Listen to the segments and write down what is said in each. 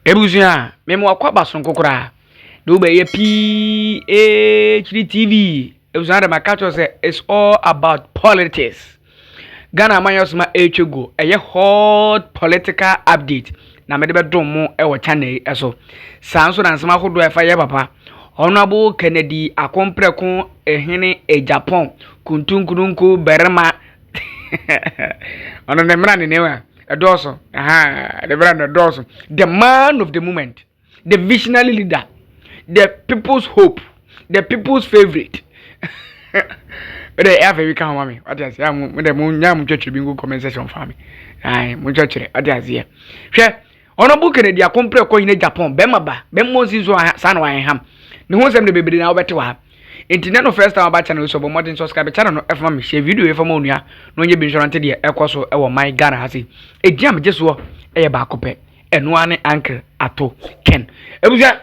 Ebusia, memo akwaba sonko kura. Do be ye PHD TV. Ebusia my catch say it's all about politics. Ghana mayos ma echego. Eye hot political update. Na me de be dom mo e wo channel eso. Sanso na nsema hodo e fa ye papa. Honorable Kennedy akompreko Ohene Agyapong kuntunkununku berema. Ono ne mra ne newa. Addo the brand Addo, the man of the moment, the visionary leader, the people's hope, the people's favorite. The every can mommy. What is I'm with the moon yam church bingo comment section for me. I church what is here. Share honorable Kennedy compare coin in Japan, Bemaba, Bemosis son wine ham. No one's the baby now better have. Internet no first time about channel so modern subscribe channel no FM share video for monia no ye bin shorante de ekoso e wo my Ghana hasi e jam je so e ba kope eno ane uncle Addo Ken ebuza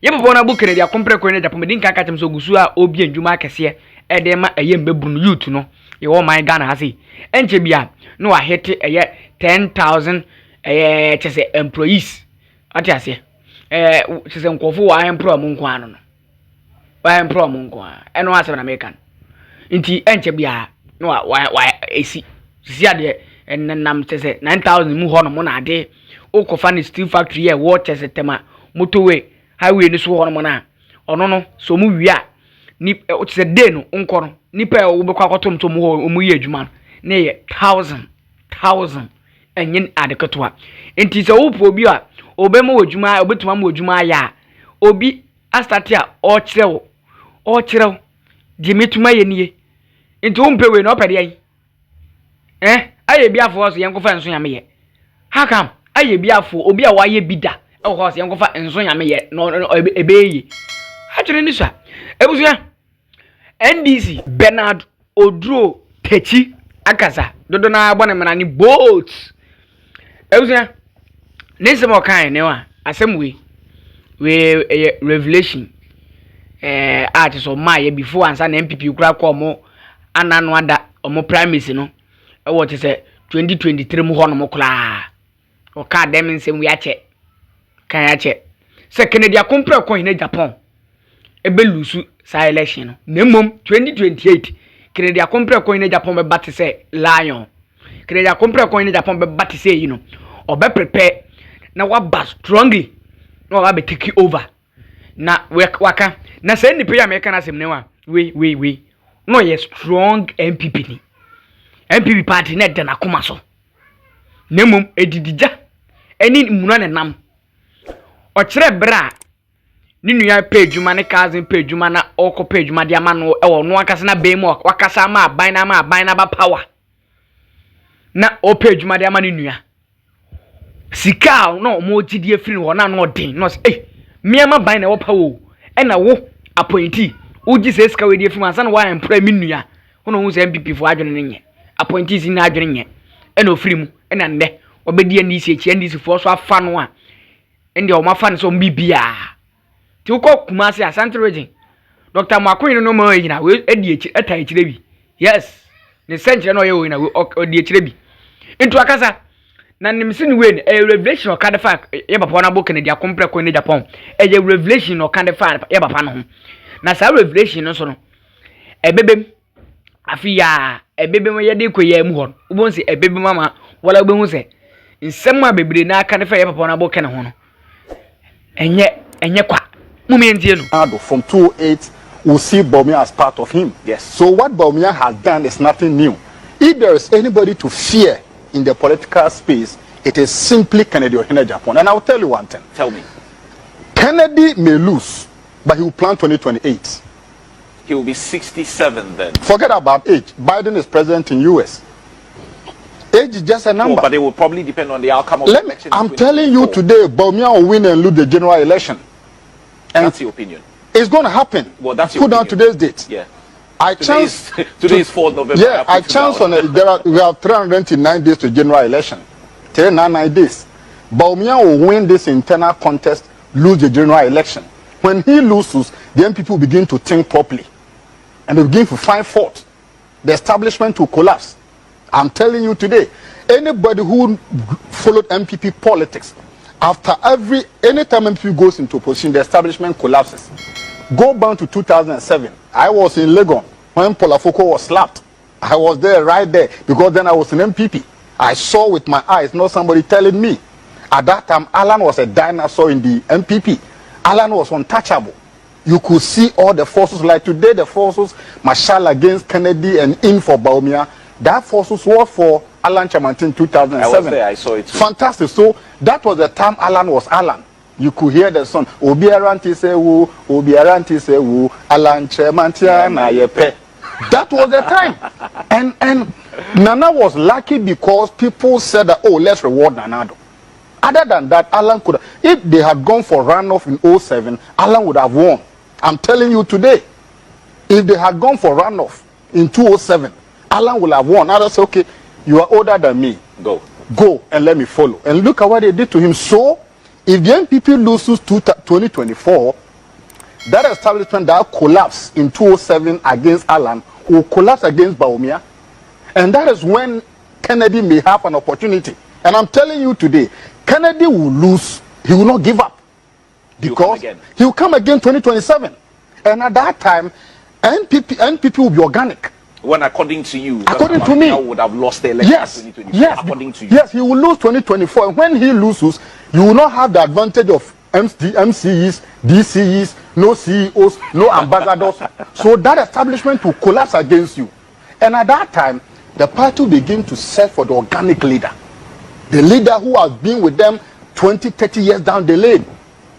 ye bobo na book Kennedy compare ko ne Japan medin kan ka tem so gusu a obi anjuma akese e de ma eye mbebunu youth no ye wo my Ghana hasi enche bia no wa hit eye 10,000 chese employees ati ase chese nkofo wa employ mu nkwa no why problem nko eno asem na American nti enche bia no wa esi sisi ade enam tese 9,000 mu ho no mo na ade okofa ni steel factory e wo tese tema motorway highway ni so ho no mo na ono no so mu wia ni tese day no nko no nipa wo be kwa akotom to mu ho mu ye adwuma na ye 1000 enyin adekotwa nti se wo po bi a obema wodwuma obetuma mu wodwuma ya obi astatia o chirew di metuma ye nie nti wo mpewe na opede ai aye bia fo so yenkofa enso nyame ye hakam aye bia fo obi a waye bida e ho so yenkofa enso nyame ye no ebeye ha chire ni sha ebusia NDC Bernard Odro Techi akasa dodo na agba na menani boat ebusia nesemo kan ne wa asem we revelation artist of my before answer na MPP kura kwa mo ananu ada omo primacy no e wo say 2023 mu ho no mo kula o ka dem nsem wi ache kan ache se Kennedy akompre ko hina Japan e be lusu sa election no nemom 2028 Kennedy akompre ko hina Japan be bat say lion Kennedy akompre ko hina Japan be bat say you know o be prepare na wa ba strongly no wa be take over na waka na say ni prayer make na sem newa we no ye strong MPP ni MPP party na de na koma so nemum edidija eni muna ne nam o kire bra ni nua pejuma ne cousin pejuma na oko pejuma dia ma no e wo no akasa na be mu wakasa ma aban na ba power na o pejuma dia ma ni nua sika no mo gidie free ho na no den no say miama ban na wo pawo e na wo appointee uji se ska we die free ansa na wa employ mi nua hono hu se MPP fo adwene ne nye appointees ni adwene nye e na ofiri mu e na nde obedi NDC echi NDC fo so afa no a ende o mafa ne so mbibia ti uko Kumasi Asante region Dr. Makwin no ma yina we edi echi eta echire bi yes ne senche no ye wo yina we odi echire bi into akasa na nimsini wen a revelation of kind of fact ye papa na book Kennedy akompre ko ni Japan a revelation of kind of fact ye papa no ho na sa revelation no so no ebebem afia ebebem ye de koye mu ho ubon se ebebem mama wala obehu se nsem a bebre na kind of fact ye papa na book ne ho no enye kwa mumie ntie no Addo from 2008 will see Bawumia as part of him. Yes. So what Bawumia has done is nothing new. If there is anybody to fear in the political space, it is simply Kennedy Ohene Japan. And I'll tell you one thing. Tell me. Kennedy may lose, but he will plan 2028. He will be 67 then. Forget about age. Biden is president in US. Age is just a number. Oh, but it will probably depend on the outcome of the election. I'm telling you today, Bawumia will win and lose the general election. And that's your opinion. It's going to happen. Well, that's your Put down today's date. Yeah. Today is 4th November. Yeah, I chance on it. We have 309 days to general election. 309 days. Bawumia will win this internal contest, lose the general election. When he loses, then people begin to think properly. And they begin to find fault. The establishment will collapse. I'm telling you today, anybody who followed MPP politics After anytime MP goes into position, the establishment collapses. Go back to 2007. I was in Legon when Polafoko was slapped. I was there, right there, because then I was an MPP. I saw with my eyes, not somebody telling me. At that time, Alan was a dinosaur in the MPP. Alan was untouchable. You could see all the forces, like today, the forces, Marshall against Kennedy and in for Baumia. That forces was for Alan Chamantin in 2007. I was there, I saw it too. Fantastic. So that was the time Alan was Alan. You could hear the song, Obi Aranti se wu, Alan Chamantia na yepe. That was the time. And Nana was lucky because people said that, oh, let's reward Nanado. Other than that, Alan could have, if they had gone for runoff in 07, Alan would have won. I'm telling you today, if they had gone for runoff in 2007, Alan would have won. Others say, okay, you are older than me. Go and let me follow. And look at what they did to him. So, if the NPP loses 2024, that establishment that collapsed in 2007 against Alan will collapse against Baumia. And that is when Kennedy may have an opportunity. And I'm telling you today, Kennedy will lose. He will not give up. Because he will come again 2027. And at that time, NPP will be organic. When according to you, according to me, would have lost the election in 2024. Yes, according to you. Yes, he will lose 2024. And when he loses, you will not have the advantage of MCEs, DCEs, no CEOs, no ambassadors. So that establishment will collapse against you. And at that time, the party will begin to search for the organic leader. The leader who has been with them 20, 30 years down the lane.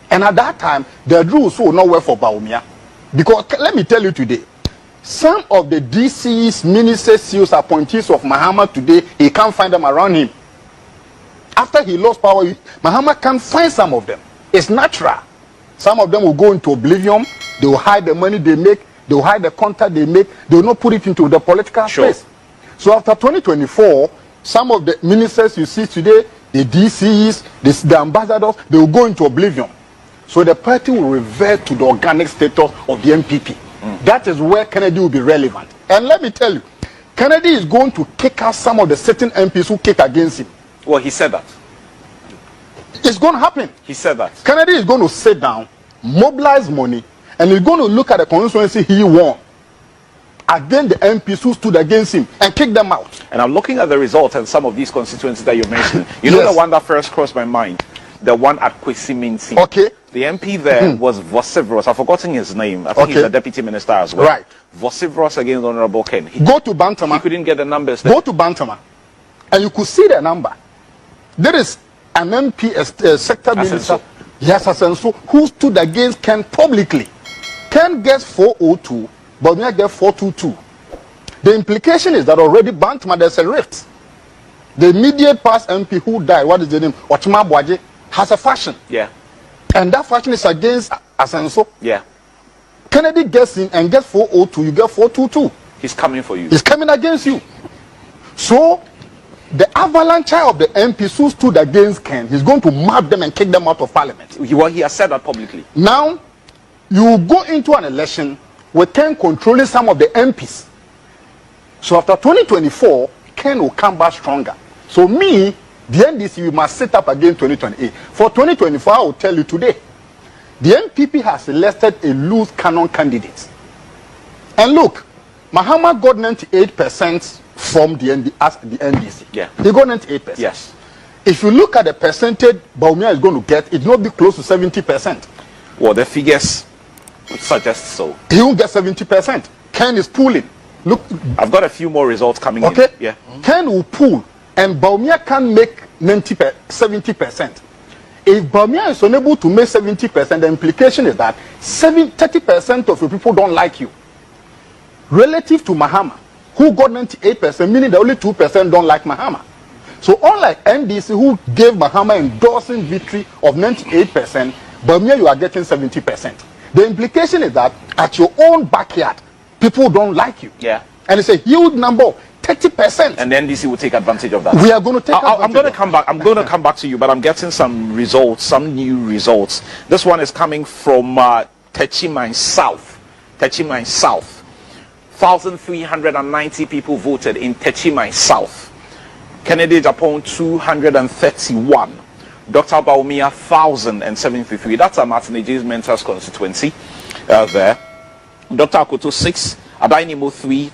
And at that time, the rules will not work for Baumia. Because let me tell you today, some of the DCs, ministers, CEOs, appointees of Mahama today, he can't find them around him. After he lost power, Mahama can't find some of them. It's natural. Some of them will go into oblivion. They will hide the money they make. They will hide the contact they make. They will not put it into the political space. So after 2024, some of the ministers you see today, the DCs, the ambassadors, they will go into oblivion. So the party will revert to the organic status of the MPP. That is where Kennedy will be relevant. And let me tell you, Kennedy is going to kick out some of the certain MPs who kick against him. Well, he said that. It's going to happen. He said that. Kennedy is going to sit down, mobilize money, and he's going to look at the constituency he won against the MPs who stood against him and kick them out. And I'm looking at the results and some of these constituencies that you mentioned. You know the one that first crossed my mind? The one at Kwesi. Okay. The MP there was Vociferous. I've forgotten his name. I think he's the deputy minister as well. Right. Vociferous against Honorable Ken. Go to Bantama. He couldn't get the numbers there. Go to Bantama. And you could see the number. There is an MP, sector minister, yes, Asenso, who stood against Ken publicly. Ken gets 402, but Bawumia gets 422. The implication is that already Bantama, there's a rift. The immediate past MP who died, what is the name? Ochima Boaje, has a faction. Yeah. And that faction is against Asenso. Yeah. Kennedy gets in and gets 402, you get 422. He's coming for you. He's coming against you. So, the avalanche of the MPs who stood against Ken, he's going to map them and kick them out of parliament. He has said that publicly. Now, you go into an election with Ken controlling some of the MPs. So after 2024, Ken will come back stronger. So me, the NDC, we must set up again 2028. For 2024, I will tell you today, the NPP has elected a loose cannon candidate. And look, Mahama got 98% from the NDC. Yeah. He got 98%. Yes. If you look at the percentage Bawumia is going to get, it will not be close to 70%. Well, the figures suggest so. He won't get 70%. Ken is pulling. Look, I've got a few more results coming in. Okay. Yeah. Ken will pull, and Bawumia can make 70%. If Bawumia is unable to make 70%, the implication is that 30% of the people don't like you. Relative to Mahama, who got 98%, meaning the only 2% don't like Mahama. So unlike NDC, who gave Mahama endorsing victory of 98%, Bawumia, you are getting 70%. The implication is that at your own backyard, people don't like you. Yeah. And it's a huge number, 30%. And the NDC will take advantage of that. We are going to take advantage. I'm going to come back. I'm going to come back to you, but I'm getting some results, some new results. This one is coming from Techiman South. Techiman South. 1,390 people voted in Techiman South. Kennedy Agyapong 231. Dr. Baumia 1,073. That's a Martinez Mentor's constituency there. Dr. Akuto 6, Adainimo 3,